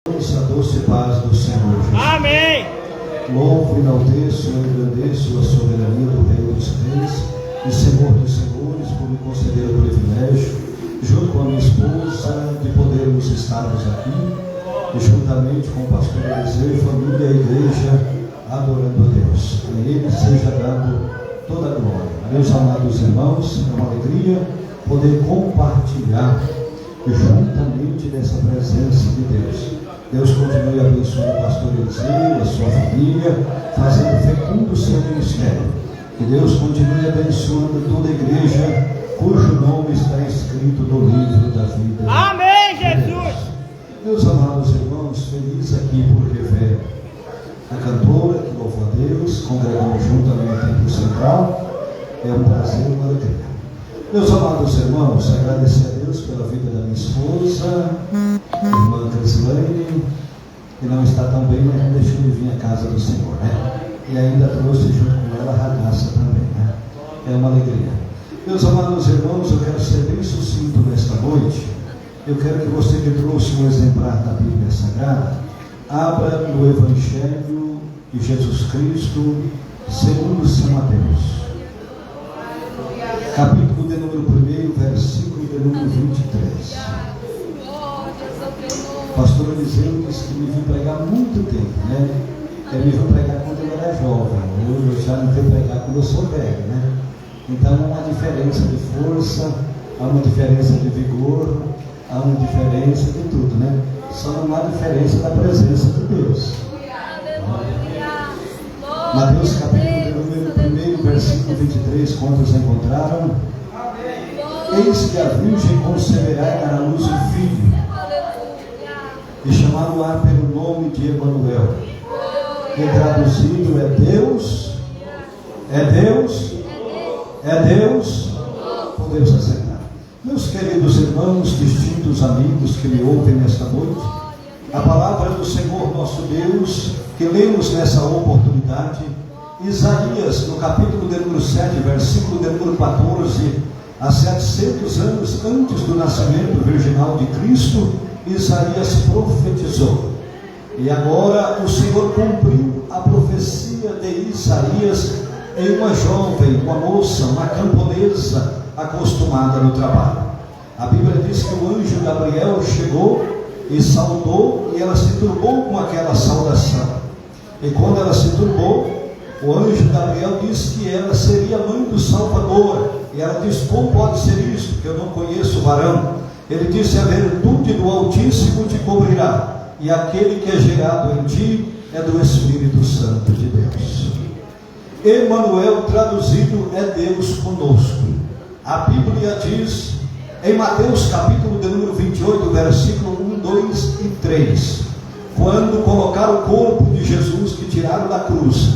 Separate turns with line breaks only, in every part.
A doce paz do Senhor Jesus.
Amém.
Louvo, enalteço e engrandeço a soberania do Rei dos Reis e Senhor dos Senhores por me conceder o privilégio, junto com a minha esposa, de podermos estarmos aqui, e juntamente com o pastor Eliseu, família e a igreja, adorando a Deus. A Ele seja dado toda a glória. Meus amados irmãos, é uma alegria poder compartilhar juntamente dessa presença de Deus. Deus continue abençoando o pastor Eliseu, a sua família, fazendo fecundo o seu ministério. Que Deus continue abençoando toda a igreja cujo nome está escrito no livro da vida.
Amém, Jesus!
Meus amados irmãos, feliz aqui por rever a cantora que louvou a Deus, congregamos junto ali no Templo Central. É um prazer e uma alegria. Meus amados irmãos, agradecer a Deus pela vida da minha esposa, irmã Crislane, que não está tão bem, mas não deixou de vir à casa do Senhor, né? E ainda trouxe junto com ela a ragaça também, né? É uma alegria. Meus amados irmãos, eu quero ser bem sucinto nesta noite. Eu quero que você que trouxe um exemplar da Bíblia Sagrada, abra no Evangelho de Jesus Cristo, segundo São Mateus. Capítulo de número 1, versículo de número 23. O pastor Eliseu disse que me viu pregar há muito tempo, né? Ele me viu pregar quando eu era jovem. Eu já me vi pregar quando eu sou velho, né? Então há uma diferença de força, há uma diferença de vigor, há uma diferença de tudo, né? Só não há diferença da presença de Deus. Mateus capítulo de número 1, versículo 23, quantos encontraram? Eis que a virgem conceberá e dará à luz um filho, e chamá-lo-á pelo nome de Emanuel, que traduzido é Deus, podemos aceitar. Meus queridos irmãos, distintos amigos que me ouvem nesta noite, a palavra do Senhor nosso Deus, que lemos nessa oportunidade, Isaías, no capítulo de número 7, versículo de número 14, há 700 anos antes do nascimento virginal de Cristo, Isaías profetizou. E agora o Senhor cumpriu a profecia de Isaías em uma jovem, uma moça, uma camponesa acostumada no trabalho. A Bíblia diz que o anjo Gabriel chegou e saudou, e ela se turbou com aquela saudação. E quando ela se turbou, o anjo Gabriel disse que ela seria mãe do Salvador. E ela disse: como pode ser isso? Porque eu não conheço varão. Ele disse: a virtude do Altíssimo te cobrirá, e aquele que é gerado em ti é do Espírito Santo de Deus. Emanuel, traduzido, é Deus conosco. A Bíblia diz em Mateus capítulo de número 28, versículo 1, 2 e 3, quando colocaram o corpo de Jesus que tiraram da cruz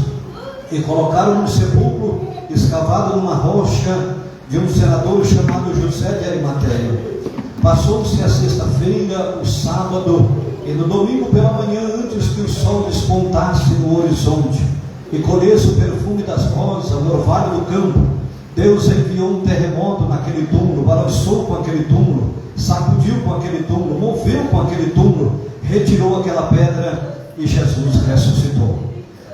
e colocaram num sepulcro escavado numa rocha de um senador chamado José de Arimateia. Passou-se a sexta-feira, o sábado, e no domingo pela manhã, antes que o sol despontasse no horizonte e colhesse o perfume das rosas, o orvalho do campo, Deus enviou um terremoto naquele túmulo, balançou com aquele túmulo, sacudiu com aquele túmulo, moveu com aquele túmulo, retirou aquela pedra e Jesus ressuscitou.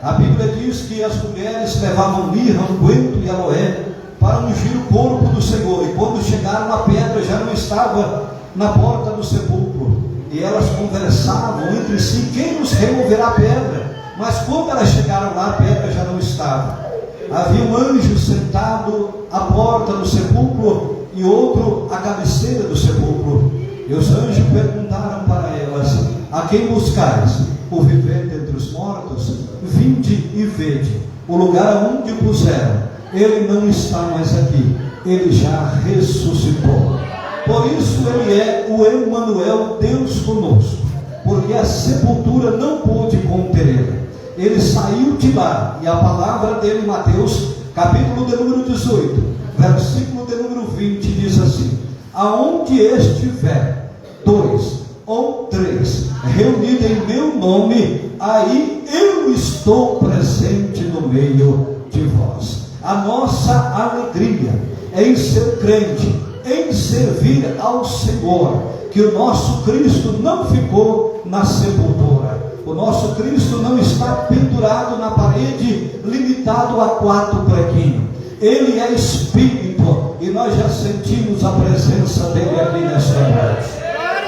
A Bíblia diz que as mulheres levavam mirra, unguento e aloé para ungir o corpo do Senhor, e quando chegaram, a pedra já não estava na porta do sepulcro, e elas conversavam entre si: quem nos removerá a pedra? Mas quando elas chegaram lá, a pedra já não estava. Havia um anjo sentado à porta do sepulcro e outro à cabeceira do sepulcro, e os anjos perguntaram para elas: a quem buscais? O vivente entre os mortos? Vinde e vede o lugar onde o puseram. Ele não está mais aqui, ele já ressuscitou. Por isso ele é o Emanuel, Deus conosco, porque a sepultura não pôde conter ele. Ele saiu de lá, e a palavra dele, Mateus capítulo de número 18, versículo de número 20, diz assim: aonde estiver 2 ou 3 reunidos em meu nome, aí eu estou presente no meio de vós. A nossa alegria em ser crente, em servir ao Senhor, que o nosso Cristo não ficou na sepultura. O nosso Cristo não está pendurado na parede, limitado a 4 preguinhos. Ele é Espírito e nós já sentimos a presença dele aqui nesta noite.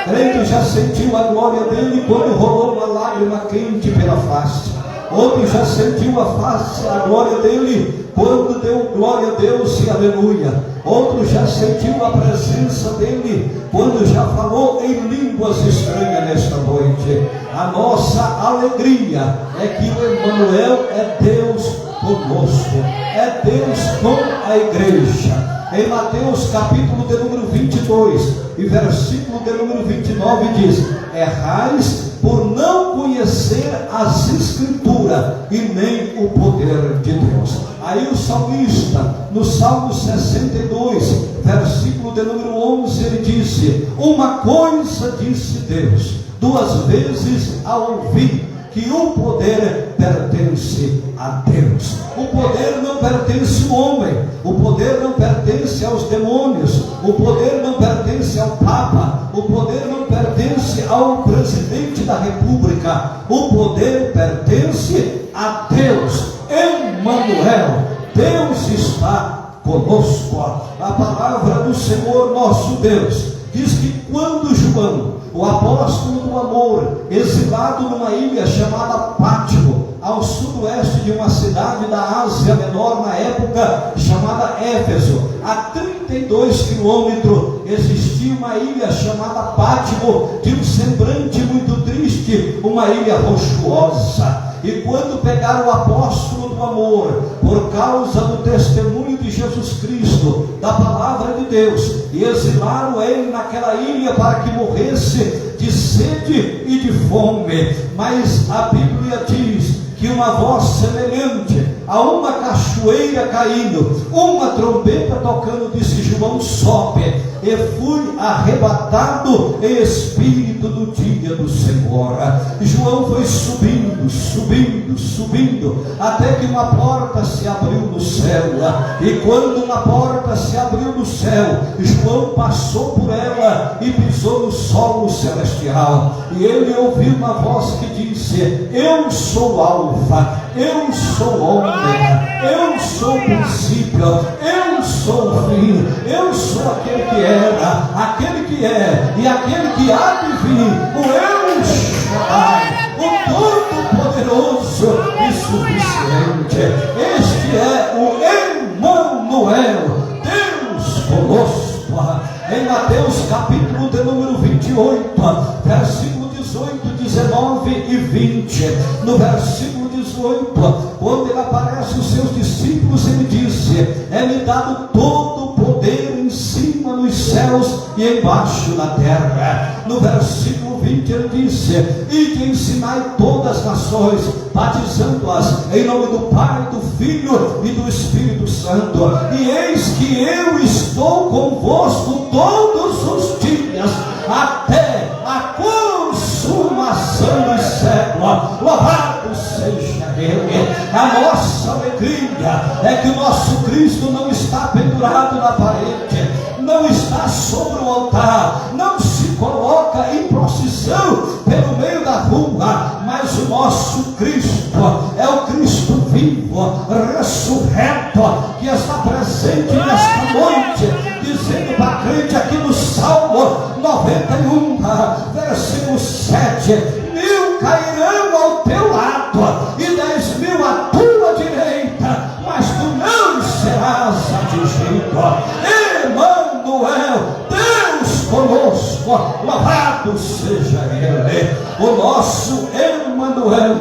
Crente já sentiu a glória dele quando rolou uma lágrima quente pela face. Outro já sentiu a glória dele quando deu glória a Deus e aleluia. Outro já sentiu a presença dele quando já falou em línguas estranhas nesta noite. A nossa alegria é que o Emmanuel é Deus conosco, é Deus com a igreja. Em Mateus capítulo de número 22 e versículo de número 29 diz: errais por não conhecer as Escrituras e nem o poder de Deus. Aí o salmista, no Salmo 62, versículo de número 11, ele disse: uma coisa disse Deus, 2 vezes a ouvir, que o poder pertence a Deus. O poder não pertence ao homem, o poder não pertence aos demônios, o poder não pertence ao Papa, o poder não pertence ao presidente da República, o poder pertence a Deus. Emmanuel, Deus está conosco. A palavra do Senhor nosso Deus diz que quando João, o apóstolo do amor, exilado numa ilha chamada Pátimo, ao sudoeste de uma cidade da Ásia Menor na época chamada Éfeso, a 32 quilômetros existia uma ilha chamada Pátimo, de um semblante muito triste, uma ilha rochosa. E quando pegaram o apóstolo do amor, por causa do testemunho de Jesus Cristo, da palavra de Deus, e exilaram ele naquela ilha para que morresse de sede e de fome. Mas a Bíblia diz que uma voz semelhante a uma cachoeira caindo, uma trombeta tocando, disse: João, sobe. E fui arrebatado em espírito do dia do Senhor. João foi subindo, subindo, subindo, até que uma porta se abriu no céu. E quando uma porta se abriu no céu, João passou por ela e pisou no solo celestial. E ele ouviu uma voz que disse: eu sou o Alfa, eu sou o Ômega, eu sou o princípio, eu sou o fim, eu sou aquele que era, aquele que é e aquele que há de vir, o El Shaddai, o Todo-Poderoso e Suficiente. Este é o Emmanuel, Deus conosco. Em Mateus capítulo de número 28, versículo 18, 19 e 20, no versículo 18, quando ele aparece os seus discípulos, ele disse: é-me dado todo o poder em cima nos céus e embaixo na terra. No versículo 20 ele disse: e de ensinai todas as nações, batizando-as em nome do Pai, do Filho e do Espírito Santo, e eis que eu estou convosco todos os dias, até a consumação dos séculos. Louvado seja Ele. A nossa alegria é que o nosso Cristo não está pendurado na parede, não está sobre o altar, não se coloca em procissão pelo meio da rua, mas o nosso Cristo é o Cristo vivo, ressurreto, que está presente nesta noite, dizendo para a crente aqui no Salmo 91, versículo 7: 1000 cairão ao teu lado e 10.000 à tua direita, mas tu não serás atingido. Emmanuel, Deus conosco, louvado seja Ele. O nosso Emmanuel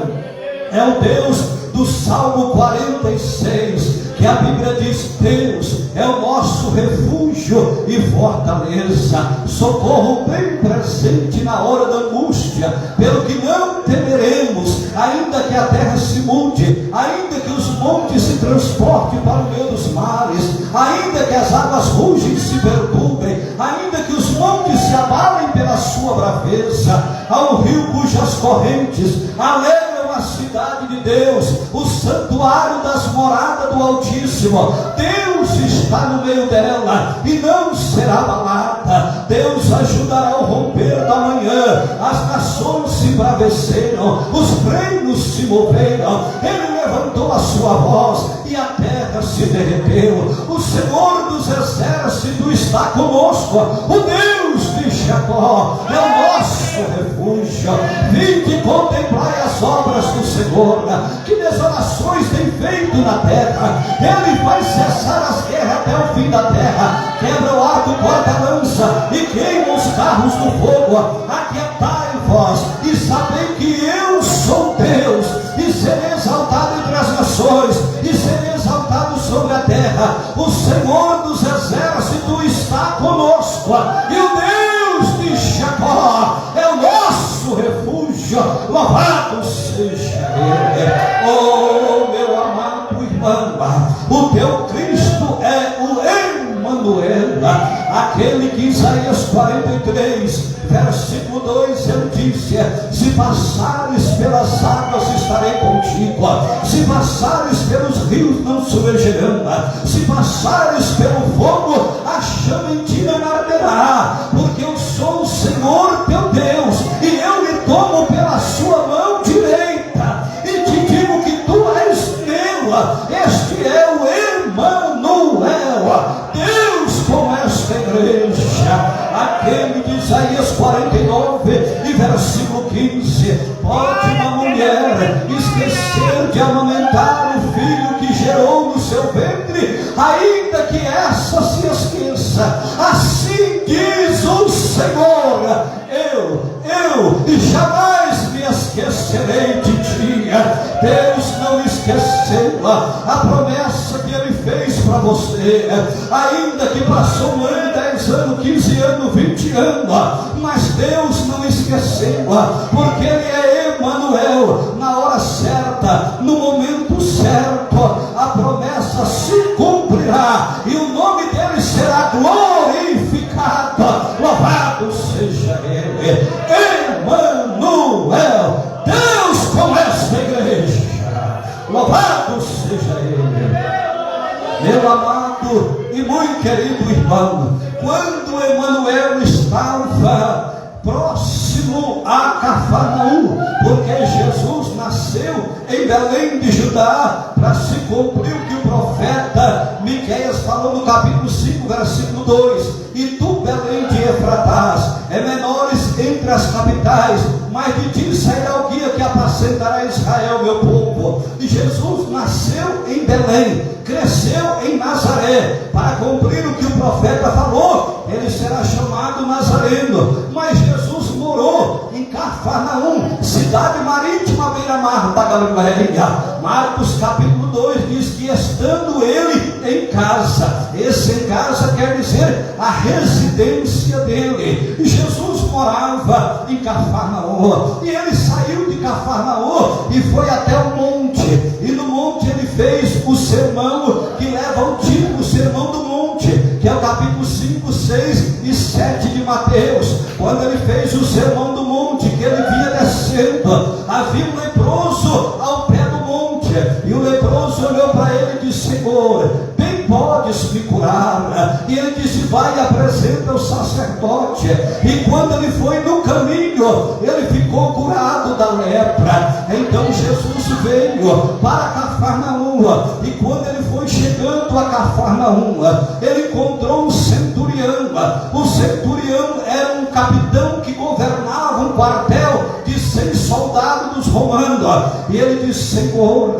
é o Deus do Salmo 46, que a Bíblia diz: Deus é o nosso refúgio e fortaleza, socorro bem presente na hora da angústia, pelo que não temeremos, ainda que a terra se mude, ainda que os montes se transportem para o meio dos mares, ainda que as águas rugem e se perturbem, ainda que os montes se abalem pela sua braveza, ao rio cujas correntes alegram a cidade de Deus, o santuário das moradas do Altíssimo. Deus está no meio dela e não será abalada. Deus ajudará ao romper da manhã, as nações se embraveceram, os reinos se moveram. Ele levantou a sua voz e a terra se derreteu. O Senhor dos exércitos está conosco. O Deus de Jacó é o nosso refúgio. Vinde e contemplai as obras do Senhor, que desolações tem feito na terra. Ele vai cessar as guerras até o fim da terra. Quebra o arco, corta a lança e queima os carros do fogo. Aquietai-vos e sabei que eu sou Deus, e serei exaltado entre as nações, e serei exaltado sobre a terra. O Senhor dos exércitos está conosco, e o Deus de Jacó é o nosso refúgio. Louvado seja Ele. Oh, meu amado irmão, o teu Cristo é o Emmanuel, aquele que Isaías 43, versículo 2, ele disse: se passares pelas águas estarei contigo, se passares pelos rios não submergerão, se passares pelo fogo a chama em ti não arderá, porque eu sou o Senhor teu Deus, e eu lhe tomo pela sua mão direita e te digo que tu és meu. Este é o Emmanuel, Deus com esta igreja. Aquele de Isaías 49 e versículo 15: pode uma mulher esquecer de amamentar o filho que gerou no seu ventre, ainda que essa se esqueça? Assim diz o Senhor: eu jamais me esquecerei de ti. Deus não esqueceu a promessa que Ele fez para você, ainda que passou 1 ano, 10 anos, 15 anos, 20 anos, mas Deus não esqueceu, porque Ele é Emmanuel. Na hora certa, no momento certo, a promessa se cumprirá e o nome dele será glorificado. Louvado seja Ele, Emmanuel, Deus com esta igreja. Louvado seja Ele. Meu amado e muito querido irmão, quando Emmanuel estava próximo a Cafarnaum, porque Jesus nasceu em Belém de Judá, para se cumprir o que o profeta Miqueias falou no capítulo 5, versículo 2: e tu, Belém de Efratás, é menores entre as capitais, mas de ti sairá o guia que apacentará Israel, meu povo. E Jesus nasceu em Belém, cresceu em Nazaré, para cumprir o que o profeta falou, ele será chamado Nazareno. Mas Jesus morou em Cafarnaum, cidade marítima à beira-mar da Galileia. Marcos capítulo 2 diz que estando ele em casa, esse em casa quer dizer a residência dele. E Jesus morava em Cafarnaum, e ele saiu de Cafarnaum e foi até o monte, e no monte ele fez o sermão que leva o título Sermão do Monte, que é o capítulo 5, 6 e 7 de Mateus. Quando ele fez o Sermão do Monte, que ele vinha descendo, havia um leproso ao pé do monte, e o leproso olhou para ele e disse: Senhor, bem podes me curar. E ele disse: vai e apresenta o sacerdote. E quando ele foi no caminho, ele ficou curado da lepra. Então Jesus veio para Cafarnaum, e quando ele foi chegando a Cafarnaum, ele encontrou um centurião. O centurião era um capitão que governava um quartel de 100 soldados dos romanos. E ele disse: Senhor,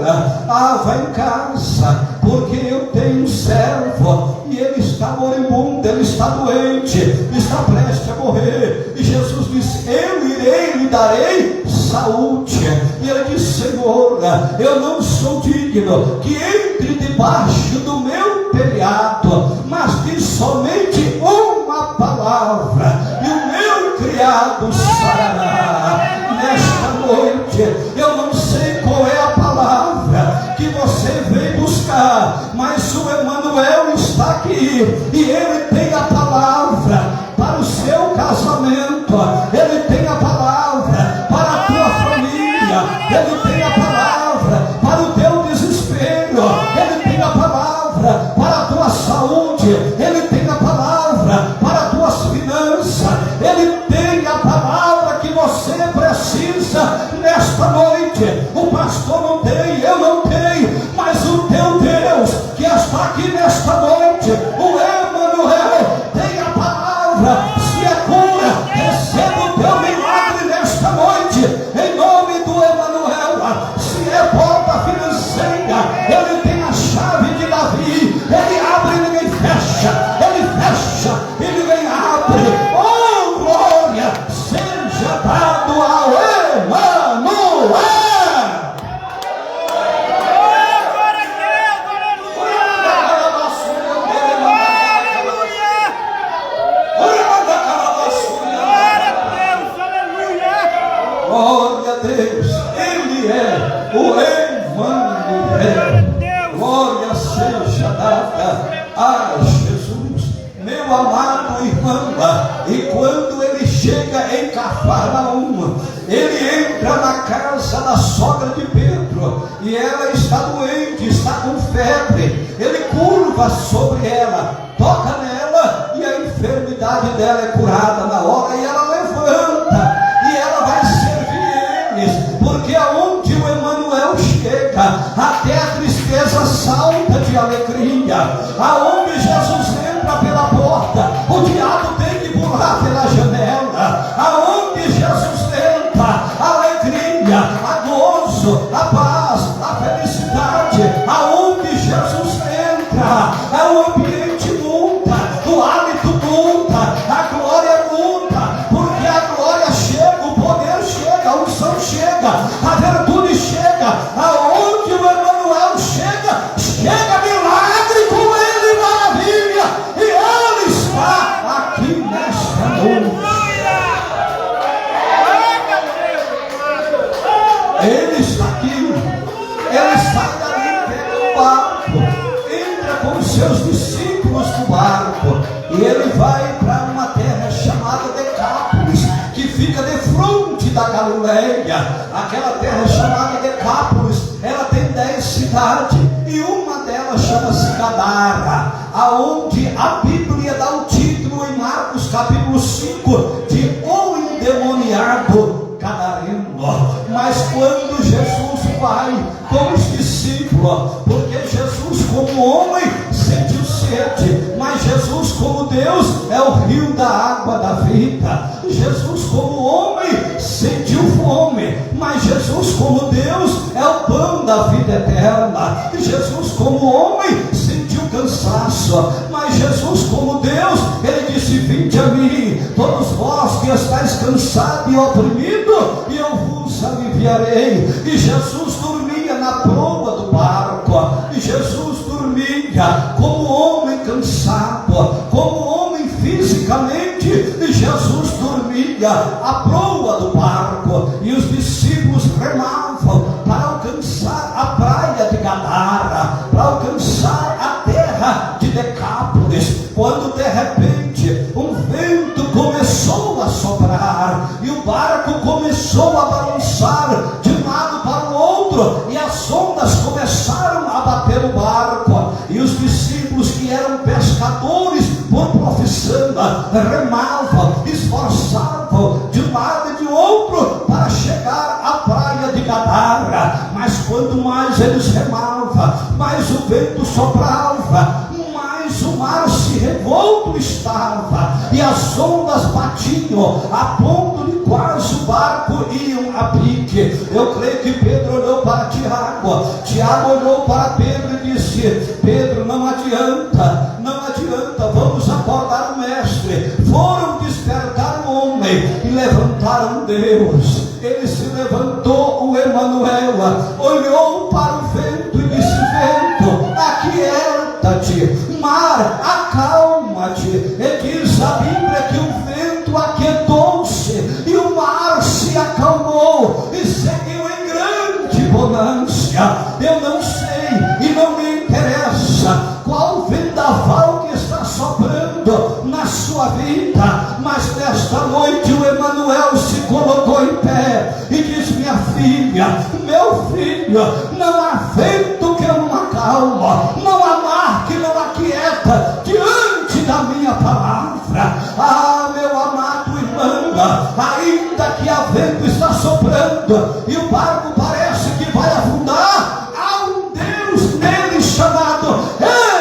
vai em casa, porque eu tenho um servo e ele está moribundo, ele está doente, está prestes a morrer. E Jesus disse: eu irei e lhe darei saúde. E ele disse: Senhor, eu não sou digno que entre debaixo do meu telhado, mas diz somente uma palavra e o meu criado sarará. Nesta noite, eu não sei qual é a palavra que você veio buscar, mas o Emmanuel está aqui, e ele tem a palavra para o seu casamento, ele tem a palavra para a tua família, ele tem a palavra para o teu desespero, ele tem a palavra para a tua saúde, ele tem a palavra para as tuas finanças, ele tem a palavra que você precisa nesta noite. O pastor não tem, eu não tenho, mas o teu Deus que está aqui nesta noite, o Emanuel, tem a palavra. Se é cura, receba o teu milagre nesta noite, em nome do Emanuel. Se é porta financeira, ele tem a chave de Davi. Ele abre e ninguém fecha, ele fecha e ninguém abre. Oh, glória seja dado ao Emanuel. Glória a Deus, Ele é o Emanuel. Glória seja dada a Jesus, meu amado irmão. E quando ele chega em Cafarnaum, ele entra na casa da sogra de Pedro, e ela está doente, está com febre. Ele curva sobre ela, toca nela, e a enfermidade dela é curada na hora, e ela levanta, e ela vai servir eles, porque aonde o Emanuel chega, até a tristeza salta de alegria. Aonde Jesus entra pela porta, o diabo tem que pular pela janela. Aonde Jesus entra, a alegria, a gozo, a paz, a felicidade. Aonde Jesus entra, o ambiente muda, o hálito muda, a glória muda, porque a glória chega, o poder chega, a unção chega, a virtude chega. Aonde o Emanuel chega, chega milagre com ele, maravilha, e ele está aqui nesta noite. Ele está aqui, ele sai dali, pega o barco, entra com os seus discípulos no barco, e ele vai para uma terra chamada Decápolis, que fica de frente da Galileia. Aquela terra chamada Decápolis, ela tem 10 cidades, e uma delas chama-se Gadara, aonde a Bíblia dá o título em Marcos capítulo 5 de o endemoniado gadareno. Mas quando Jesus vai com os discípulos, porque Jesus como homem sentiu sede, mas Jesus como Deus é o rio da água da vida. Jesus como homem sentiu fome, mas Jesus como Deus é o pão da vida eterna. Jesus como homem sentiu cansaço, mas Jesus como Deus, ele disse: vinde a mim, todos vós que estáis cansados e oprimidos, e eu vos aliviarei. E Jesus dormia na proa do barco, e Jesus dormia como homem cansado, como homem fisicamente, e Jesus dormia à proa do barco, e os discípulos remavam para alcançar a praia de Gadara, para alcançar a terra de Decápolis, quando de repente um vento começou a soprar, e o barco começou a balançar de um lado para o outro, e as ondas começaram a bater o barco, e os discípulos, que eram pescadores por profissão, remavam, esforçavam de um lado e de outro para chegar à praia de Gadara. Mas quanto mais eles remavam, mais o vento soprava, mais o mar se revolto estava, e as ondas batiam a ponto de quase o barco iam a pique. Eu creio que Pedro olhou para Tiago, Tiago olhou para Pedro e disse: Pedro, não adianta, vamos acordar o mestre. Foram despertar o homem e levantaram Deus. Ele se levantou, o Emanuel olhou para o vento e disse: vento, aquieta-te, mar, acalma-te. E diz a Bíblia que o vento aquietou-se e o mar se acalmou e seguiu em grande bonança. Eu não sei e não me interessa qual vendaval que está soprando na sua vida, mas nesta noite o Emanuel se colocou em pé e disse: minha filha, meu filho, não há vento que não acalma, não há mar que não aquieta diante da minha palavra. Ah, meu amado irmão, ainda que a vento está soprando, afundando, e o barco parece que vai afundar. Há um Deus nele chamado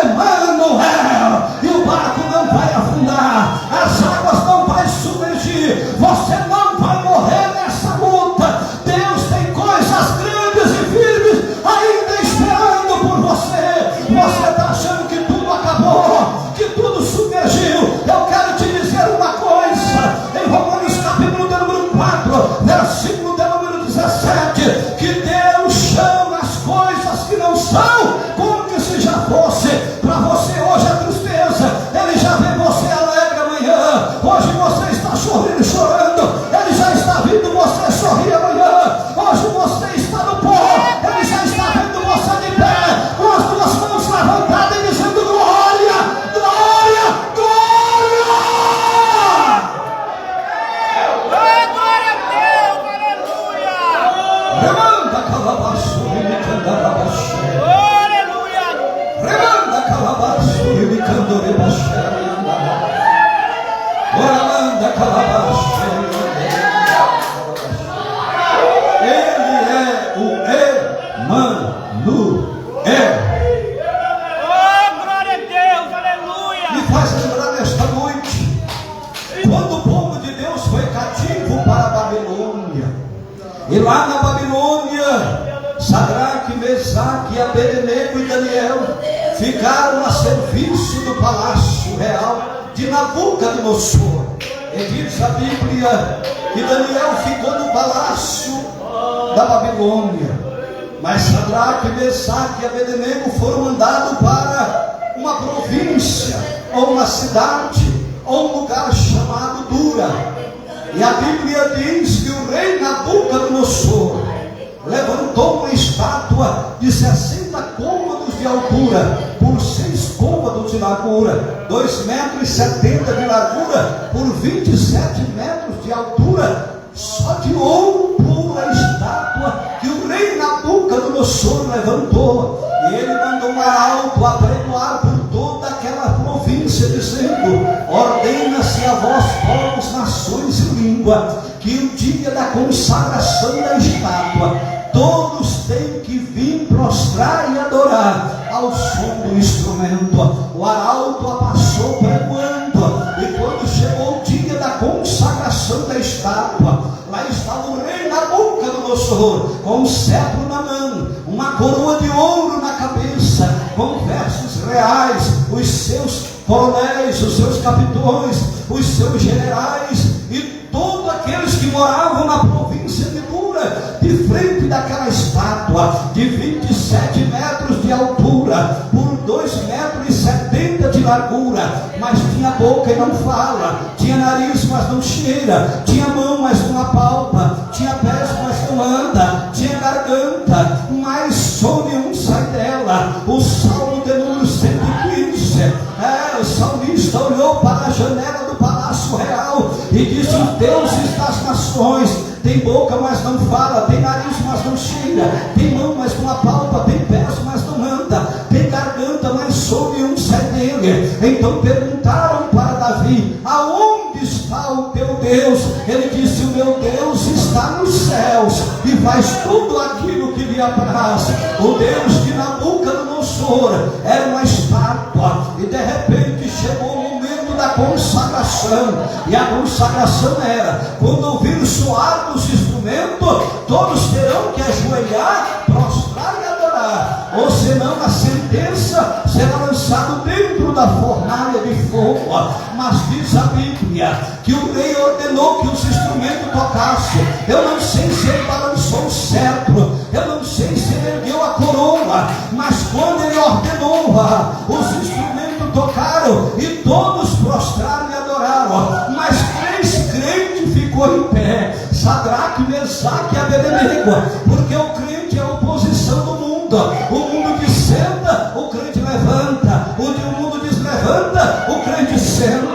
Emmanuel, e o barco não vai afundar, as águas não vão submergir, você não vai morrer nessa luta. Deus tem coisas grandes e firmes ainda esperando por você. Você está achando que tudo acabou, que tudo submergiu? Eu quero te dizer uma coisa, em Romanos capítulo de número 4, versículo de número 17, que Deus chama as coisas que não são como que se já fosse. Para você hoje é tristeza, Ele já vê você alegre amanhã. Hoje você está sorrindo, chorando, Ele já está vendo você sorrir amanhã. Hoje você está no pó, Ele já está vendo você de pé, com as duas mãos levantadas e dizendo glória, glória, glória.
Glória a Deus, aleluia.
Remanda calabaço,
Aleluia.
remanda calabaço, remanda calabaço. Ele é o Emmanuel.
Oh, glória a Deus, aleluia.
Me faz lembrar nesta noite, quando o povo de Deus foi cativo para a Babilônia, e lá na Babilônia, Sadraque, Mesaque, Abednego e Daniel ficaram a serviço do palácio real de Nabucodonosor. E diz a Bíblia que Daniel ficou no palácio da Babilônia, mas Sadraque, Mesaque e Abednego foram mandados para uma província, ou uma cidade, ou um lugar chamado Dura. E a Bíblia diz que o rei Nabucodonosor levantou uma estátua de 60 côvados de altura, por 6 côvados de largura, 2,70 metros de largura, por 27 metros de altura, só de ouro puro a estátua que o rei Nabucodonosor levantou. E ele mandou um arauto apregoar por toda aquela província, dizendo: ordena-se a vós, povos, nações e língua, que o dia da consagração da estátua todos têm que vir prostrar e adorar ao som do instrumento. O arauto a passou pregoando, e quando chegou o dia da consagração da estátua, lá estava o rei Nabucodonosor com um cetro na mão, uma coroa de ouro na cabeça, com versos reais, os seus coronéis, os seus capitões, os seus generais e todos aqueles que moravam na província de Dura, de frente daquela estátua de 27 metros de altura, por 2,70 metros de largura, mas tinha boca e não fala, tinha nariz mas não cheira, tinha mão mas não apalpa, tinha pés mas não anda, tinha garganta, mas som nenhum sai dela. O Salmo de número 115, o salmista olhou para a janela do palácio real e disse: os deuses das nações tem boca mas não fala, tem nariz mas não cheira, tem mão mas não apalpa, tem pés mas não anda, tem garganta mas som nenhum sai dele. Então perguntaram para Davi: aonde está o teu Deus? Ele disse: o meu Deus está nos céus e faz tudo aquilo que lhe apraz. O Deus de Nabucodonosor era uma estátua, e de repente chegou o momento da consagração. E a consagração era: quando ouvir soar dos instrumentos, todos terão que ajoelhar, prostrar e adorar, ou senão a sentença será lançada dentro da fornalha de fogo. Mas diz a Bíblia que o rei ordenou que os instrumentos tocassem. Eu não sei se ele balançou o cetro, eu não sei se ele ergueu a coroa, mas quando ele ordenou, os instrumentos tocaram e todos prostraram e adoraram. Mas 3 crentes ficou em pé, Sadraque, Mesaque e Abednego, porque o crente é a oposição do mundo. O mundo diz senta, o crente levanta. O mundo diz levanta, o crente senta.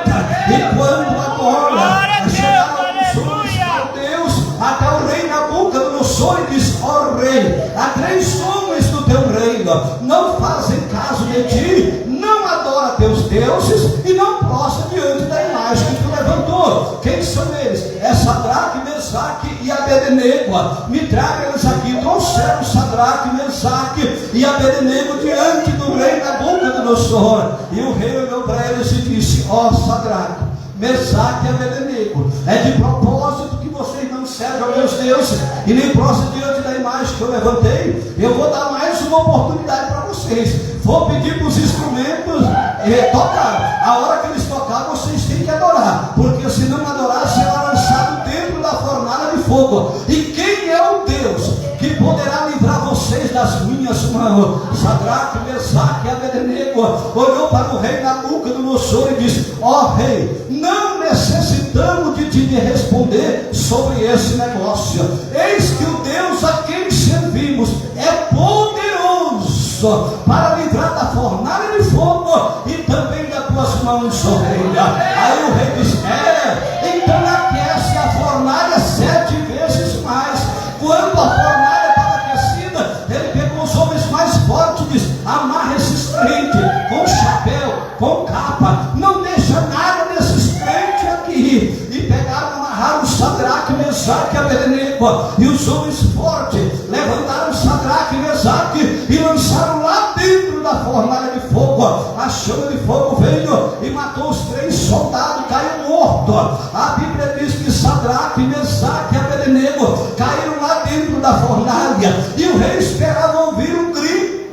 E quando agora chegaram os homens para Deus, até o rei Nabucodonosor diz: ó rei, há 3 homens do teu reino, não fazem caso de ti, não adora teus deuses e não prostra diante da imagem que tu levantou. Quem são eles? É Sadraque, Mesaque e Abednego. Abednego, me traga eles aqui. Trouxeram Sadraque, Mesaque e Abednego diante do rei Nabucodonosor. E o rei olhou para eles e disse: ó Sadraque, Mesaque e Abednego, é de propósito que vocês não servem aos meus deuses e nem prostram diante da imagem que eu levantei. Eu vou dar mais uma oportunidade para vocês. Vou pedir para os instrumentos tocar. A hora que eles tocar, vocês têm que adorar, porque se não adorar, será lançado dentro da fornalha de fogo. E quem é o Deus que poderá livrar vocês das minhas mãos? Sadraque, Mesaque e Abednego olhou para o rei Nabucodonosor e disse: ó rei, não necessitamos de te responder sobre esse negócio. Eis que o Deus a quem servimos é poderoso para livrar da fornalha de fogo e também das tuas mãos, ó rei. Aí o rei disse: então aquece a fornalha 7 vezes mais. Quando a fornalha estava aquecida, ele pegou os homens mais fortes e disse: amarra esses crentes com chapéu, com capa, não deixa nada desses crentes aqui. E pegaram, amarraram Sadraque, Mesaque e Abednego, e os homens fortes levantaram Sadraque e Mesaque e lançaram lá dentro da fornalha de fogo. A chama de fogo veio e matou os 3 soldados, caiu morto. A Bíblia diz que Sadraque, Mesaque e Abednego caíram lá dentro da fornalha, e o rei esperava ouvir um grito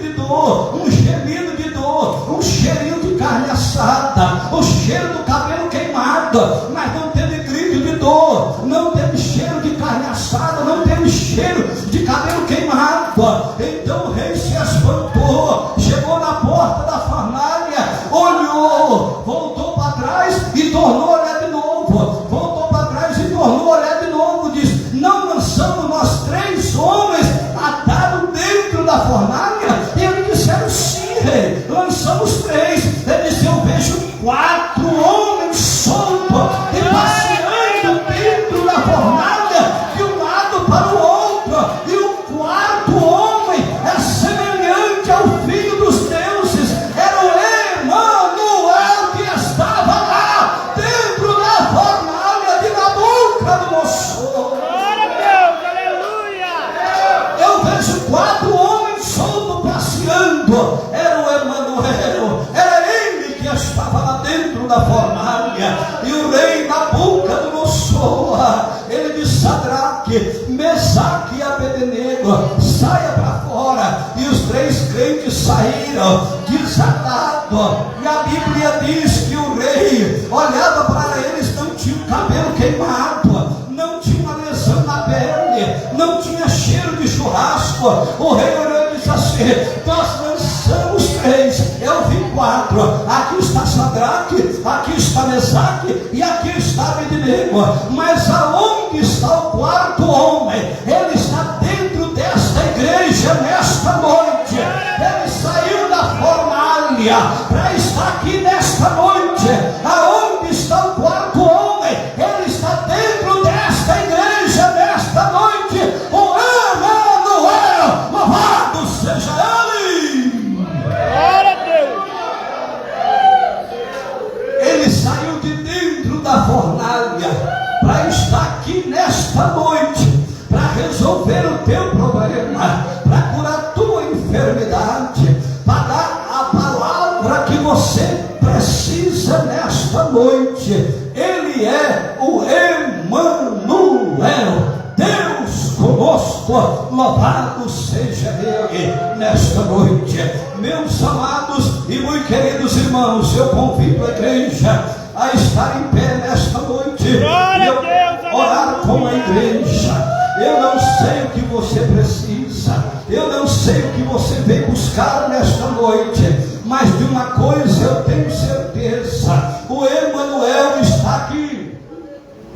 de dor, um gemido de dor, um cheirinho de carne assada, o cheiro do cabelo queimado, mas não teve grito de dor, não teve cheiro de carne assada, não teve cheiro de cabelo queimado. Então o rei se espantou, chegou na porta da fornalha, olhou, voltou para trás e tornou a olhar de novo, voltou para trás e tornou a olhar de novo, disse: não lançamos nós 3 homens atados dentro da fornalha? E eles disseram: sim, rei, lançamos 3. Ele disse: eu vejo 4 homens soltos e passeando dentro da fornalha, de um lado para o outro, e o 4º homem é semelhante ao Filho dos deuses. Era o Emanuel que estava lá dentro da fornalha de Nabucodonosor.
Glória a Deus, aleluia.
Eu vejo 4 homens soltos passeando. Era o Emanuel, era ele que estava lá dentro da fornalha. E o rei Nabucodonosor, ele disse: Sadraque, Mesaque e Abednego, saia para fora. E os 3 crentes saíram desatados. E a Bíblia diz que o rei olhava para eles, não tinha o cabelo queimado, não tinha uma lesão na pele, não tinha cheiro de churrasco. O rei olhou e disse assim: nós lançamos 3, eu vi 4. Aqui está Sadraque, aqui está Mesaque e aqui está Abednego. Mas aonde está o 4º homem? Ele está dentro desta igreja nesta noite. Ele saiu da fornalha para estar aqui nesta noite. Aonde está o 4º homem? Ele está dentro desta igreja nesta noite. O Emanuel, louvado seja ele.
Glória a Deus.
Ele saiu de dentro da fornalha para estar aqui nesta noite, para resolver o teu problema, para curar a tua enfermidade, para dar a palavra que você precisa nesta noite. Ele é o Emanuel, Deus conosco. Louvado seja ele nesta noite. Meus amados e muito queridos irmãos, eu convido a igreja a estar em pé nesta noite e eu orar com a igreja. Eu não sei o que você precisa, eu não sei o que você veio buscar nesta noite, mas de uma coisa eu tenho certeza: o Emanuel está aqui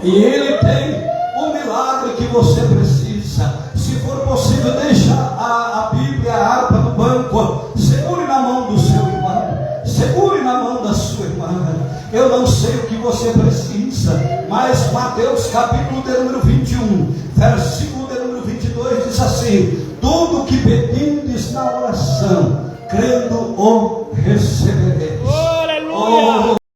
e ele tem o milagre que você precisa. Se for possível, deixa a Bíblia, a harpa no banco, segure na mão do seu irmão, segure na mão da sua irmã. Eu não sei o que você precisa, mas Mateus capítulo de número 21, versículo de número 22 diz assim: tudo que pedindes na oração, crendo o recebereis.
Aleluia.